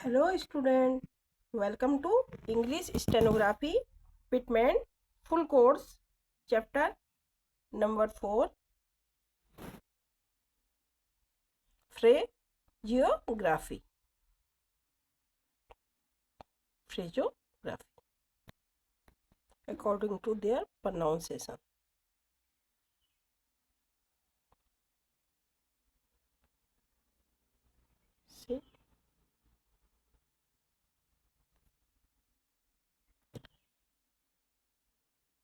Hello student, welcome to English Stenography Pitman full course chapter number 4 Phraseography. Phraseography according to their pronunciation. See,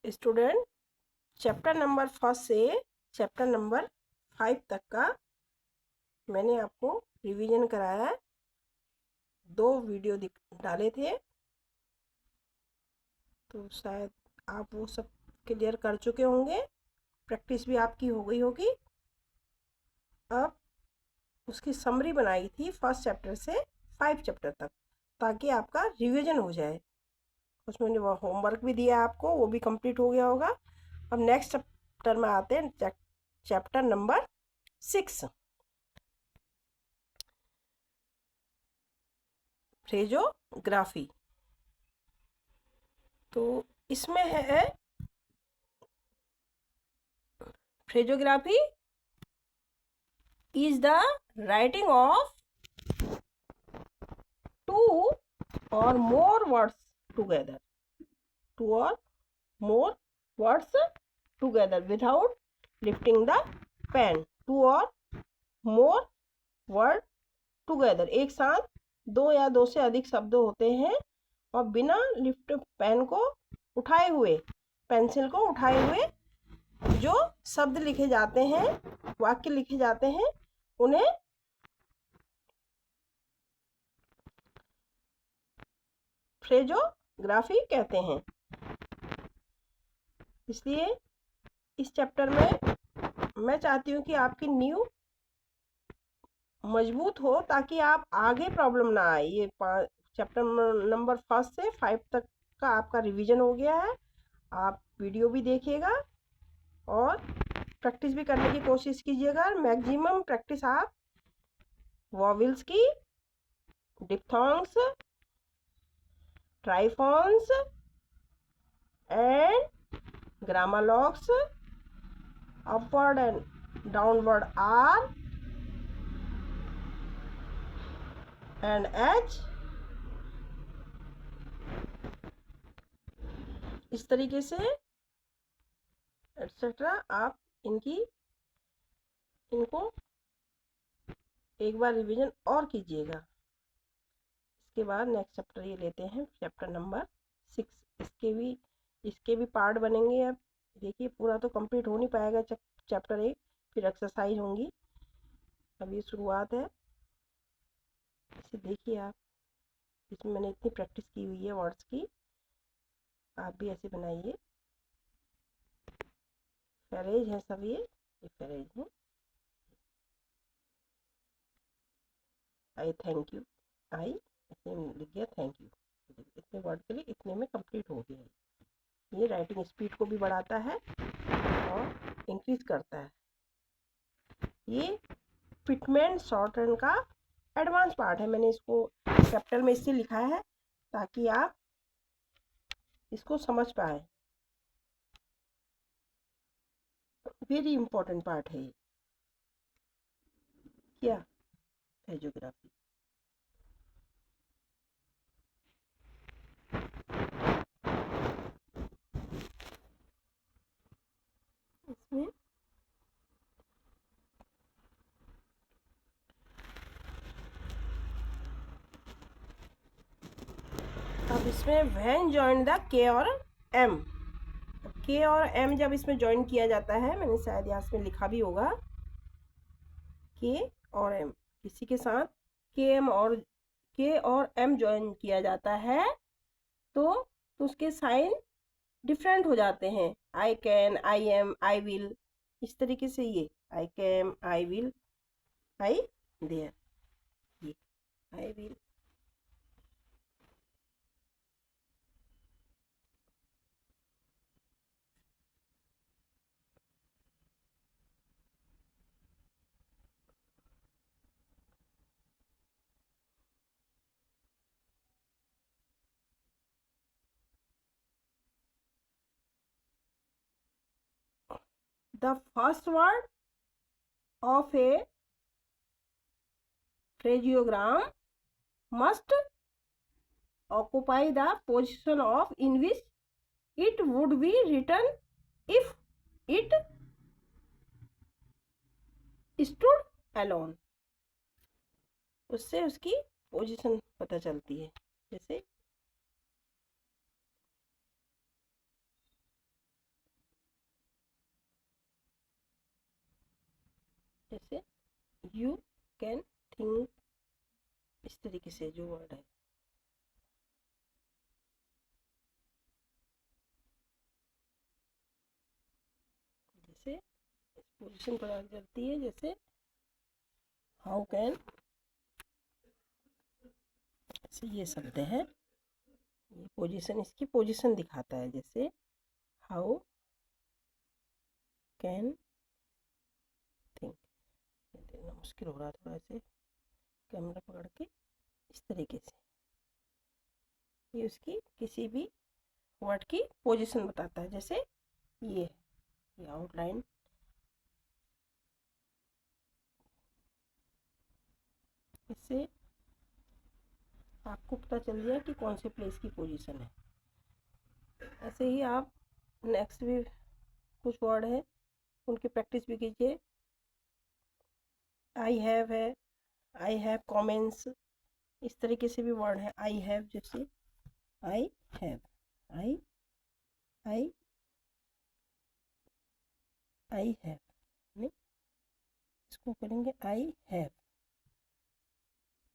student chapter number 1 से chapter number 5 तक का मैंने आपको revision कराया है। 2 video डाले थे, तो शायद आप वो सब क्लियर कर चुके होंगे। प्रैक्टिस भी आपकी हो गई होगी। अब उसकी समरी बनाई थी 1st चैप्टर से 5 चैप्टर तक, ताकि आपका रिवीजन हो जाए। उसमें वो होमवर्क भी दिया आपको, वो भी कंप्लीट हो गया होगा। अब नेक्स्ट चैप्टर में आते हैं, चैप्टर नंबर 6 फ्रेजोग्राफी। तो इसमें है फ्रेजोग्राफी is the writing of 2 or more words together, 2 or more words together without lifting the pen. 2 or more word together, एक साथ 2 या 2 से अधिक शब्द होते हैं और बिना लिफ्ट पेन को उठाए हुए, पेंसिल को उठाए हुए जो शब्द लिखे जाते हैं, वाक्य लिखे जाते हैं, उन्हें फ्रेजोग्राफी कहते हैं। इसलिए इस चैप्टर में मैं चाहती हूँ कि आपकी नींव मजबूत हो, ताकि आप आगे प्रॉब्लम ना आए। ये चैप्टर नंबर 1 से 5 तक का आपका रिवीजन हो गया है। आप वीडियो भी देखिएगा और प्रैक्टिस भी करने की कोशिश कीजिएगा। मैक्सिमम प्रैक्टिस आप वॉवेल्स की, diphthongs, triphones and grammalogues, upward and downward R and H, इस तरीके से एटसेट्रा आप इनको एक बार रिवीजन और कीजिएगा। इसके बाद नेक्स्ट चैप्टर ये लेते हैं, चैप्टर नंबर 6। इसके भी पार्ट बनेंगे। अब देखिए, पूरा तो कंप्लीट हो नहीं पाएगा चैप्टर 1, फिर एक्सरसाइज होंगी। अब ये शुरुआत है, इसे देखिए आप। इसमें मैंने इतनी प्रैक्टिस की हुई है वर्ड्स की, आप भी ऐसे बनाइए। फ्रेज है सब, ये फ्रेज है। आई थैंक यू, आई ऐसे लिख गया थैंक यू। इतने वर्ड के लिए इतने में कंप्लीट हो गया है। ये राइटिंग स्पीड को भी बढ़ाता है और इंक्रीज करता है। ये पिटमैन शॉर्टहैंड का एडवांस पार्ट है। मैंने इसको कैपिटल में इससे लिखा है ताकि आप इसको समझ पाए। वेरी इंपॉर्टेंट पार्ट है ये। क्या है ज्योग्राफी? इसमें अब इसमें व्हेन जॉइन द के और एम, के और एम जब इसमें ज्वाइन किया जाता है, मैंने शायद यहाँ इसमें लिखा भी होगा, के और एम, किसी के साथ के और एम ज्वाइन किया जाता है तो उसके साइन डिफरेंट हो जाते हैं। I can, I am, I will, इस तरीके से। ये I can, I will, I there, ये I will. The first word of a phraseogram must occupy the position of in which it would be written if it stood alone. उससे उसकी position पता चलती है. जैसे यू कैन थिंक, इस तरीके से जो वर्ड है. जैसे इस पोजीशन पता चलती है. जैसे हाउ कैन, ऐसे ये शब्द है, ये पोजीशन, इसकी पोजीशन दिखाता है. जैसे हाउ कैन थिंक. देखना मुश्किल हो रहा है थोड़ा, ऐसे कैमरा पकड़ के इस तरीके से ये उसकी किसी भी वर्ड की पोजीशन बताता है. जैसे ये आउटलाइन, इससे आपको पता चल गया कि कौन से प्लेस की पोजीशन है. ऐसे ही आप नेक्स्ट भी कुछ वर्ड है उनकी प्रैक्टिस भी कीजिए. आई हैव है, आई हैव कॉमेंट्स, इस तरीके से भी वर्ड है. आई हैव, जैसे I have, I I I have, नहीं इसको करेंगे आई हैव,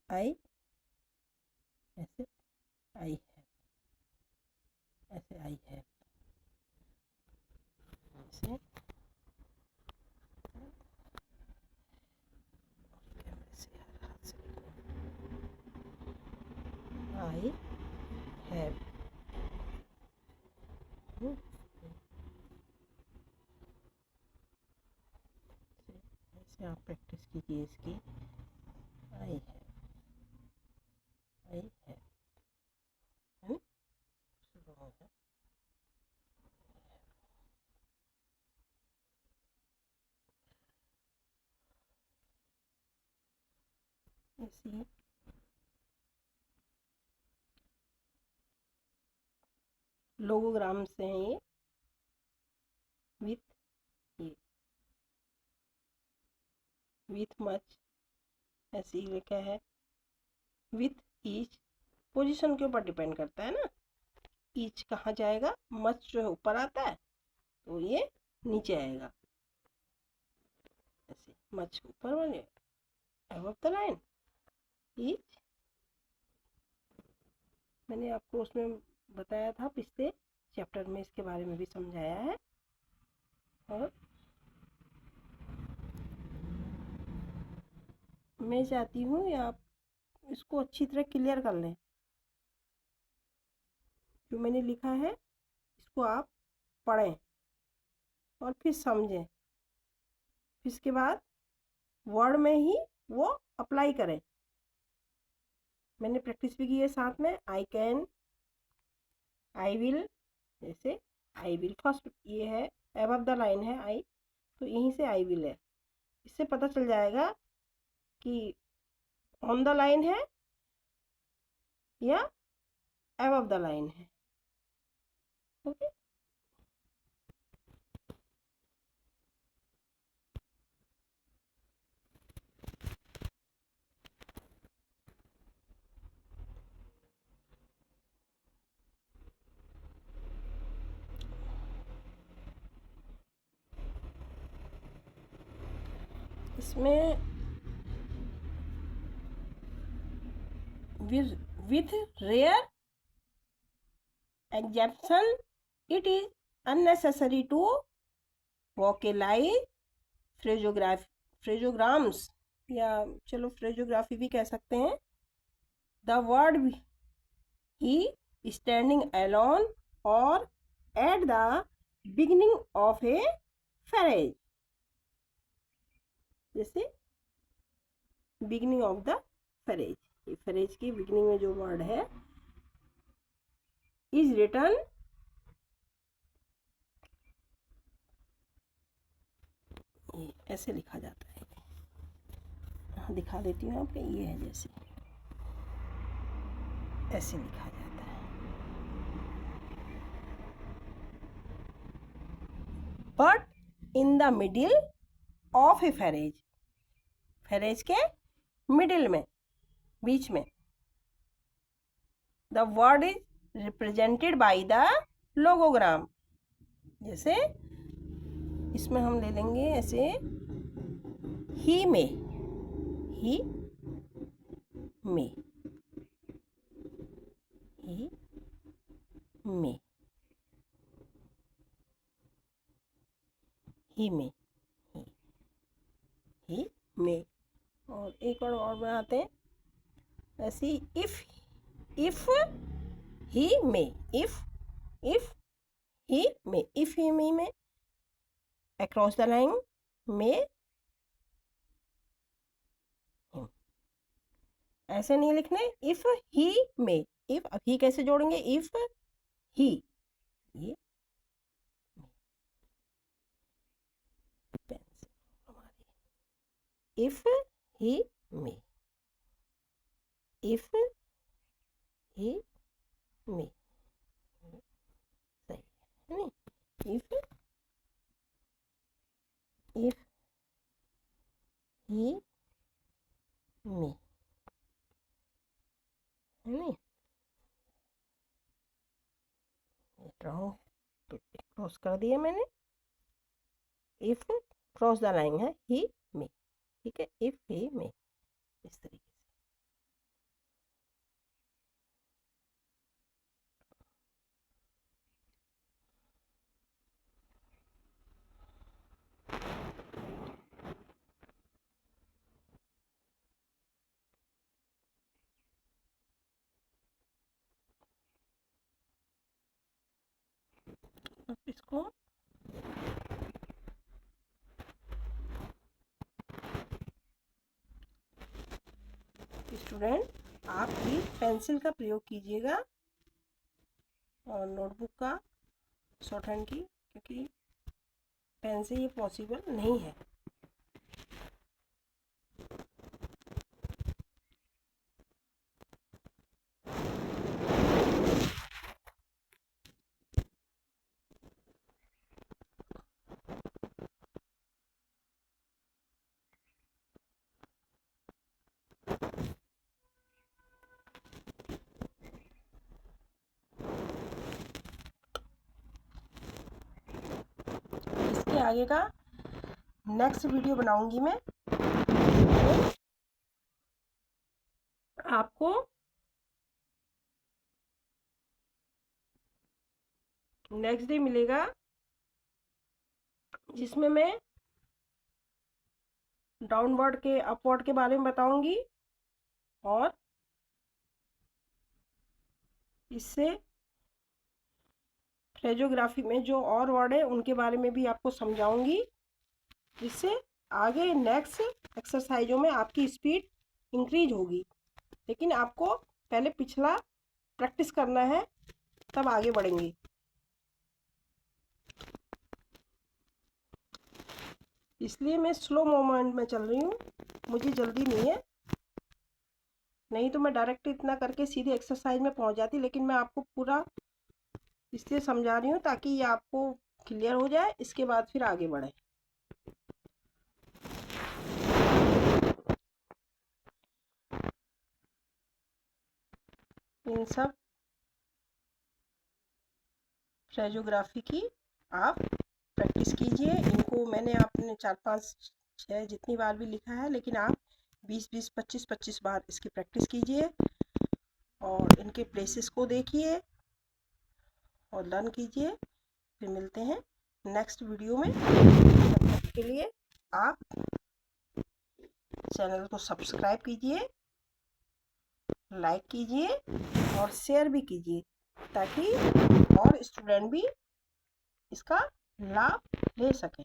आई, ऐसे आई हैव, ऐसे आई हैव, ऐसे आई हैव. ऐसे आप प्रैक्टिस कीजिए इसकी. आई हैव, आई हैव, है इसी लोगोग्राम से हैं ये. विथ, ये विथ मच, ऐसे ही लिखा है. विथ ईच, पोजीशन के ऊपर डिपेंड करता है ना. ईच कहाँ जाएगा, मच जो है ऊपर आता है तो ये नीचे आएगा. ऐसे मच ऊपर वाले, अबव द लाइन. ईच मैंने आपको उसमें बताया था, पिछले चैप्टर में इसके बारे में भी समझाया है. और मैं चाहती हूँ आप इसको अच्छी तरह क्लियर कर लें. जो मैंने लिखा है इसको आप पढ़ें और फिर समझें. फिर इसके बाद वर्ड में ही वो अप्लाई करें. मैंने प्रैक्टिस भी की है साथ में. आई कैन, आई विल, जैसे आई विल फर्स्ट ये है, अबव द लाइन है आई, तो यहीं से आई विल है. इससे पता चल जाएगा कि ऑन द लाइन है या अबव द लाइन है. ओके. इसमें with rare exception it is unnecessary to vocalize phraseograms, या चलो फ्रेजोग्राफी भी कह सकते हैं. The word he standing alone और at the beginning of a phrase. जैसे बिगिनिंग ऑफ द फ्रेज, ये फ्रेज की बिगिनिंग में जो वर्ड है इज रिटन ये ऐसे लिखा जाता है। दिखा देती हूँ आपको, ये है जैसे ऐसे लिखा जाता है। But in the middle of a phrase, phrase के मिडिल में, बीच में, the word is represented by the logogram. जैसे इसमें हम ले लेंगे ऐसे ही में, ही में, ही में, ही में, ही में। और एक और बनाते हैं ऐसी, इफ ही में, इफ ही में, इफ ही में अक्रॉस द लाइन में, ऐसे नहीं लिखने। इफ ही में, इफ, अब ही कैसे जोड़ेंगे, इफ ही, ये पेंसिल हमारी, इफ ही में, इफ ही में, सही है नहीं, इफ ही में, है नहीं, क्रॉस कर दिया मैंने। इफ क्रॉस द लाइन है ही में, ठीक है, इफ ही में, इस तरीके से। अब इसको स्टूडेंट आप भी पेंसिल का प्रयोग कीजिएगा और नोटबुक का, शॉर्ट हैंड की, क्योंकि पेन से ये पॉसिबल नहीं है। इसके आगे का नेक्स्ट वीडियो बनाऊंगी मैं, आपको नेक्स्ट डे मिलेगा, जिसमें मैं डाउनवर्ड के अपवर्ड के बारे में बताऊंगी और इससे फ्रेजोग्राफी में जो और वर्ड है उनके बारे में भी आपको समझाऊंगी, जिससे आगे नेक्स्ट एक्सरसाइजों में आपकी स्पीड इंक्रीज होगी। लेकिन आपको पहले पिछला प्रैक्टिस करना है, तब आगे बढ़ेंगे। इसलिए मैं स्लो मूवमेंट में चल रही हूँ, मुझे जल्दी नहीं है, नहीं तो मैं डायरेक्ट इतना करके सीधे एक्सरसाइज में पहुँच जाती। लेकिन मैं आपको पूरा इसलिए समझा रही हूँ ताकि ये आपको क्लियर हो जाए, इसके बाद फिर आगे बढ़े। इन सब फ्रेजोग्राफी की आप प्रैक्टिस कीजिए। इनको मैंने आपने 4, 5, 6 जितनी बार भी लिखा है, लेकिन आप 20, 25 बार इसकी प्रैक्टिस कीजिए और इनके प्लेसेस को देखिए और लर्न कीजिए। फिर मिलते हैं नेक्स्ट वीडियो में। तब तक के लिए आप चैनल को सब्सक्राइब कीजिए, लाइक कीजिए और शेयर भी कीजिए, ताकि और स्टूडेंट भी इसका लाभ ले सकें।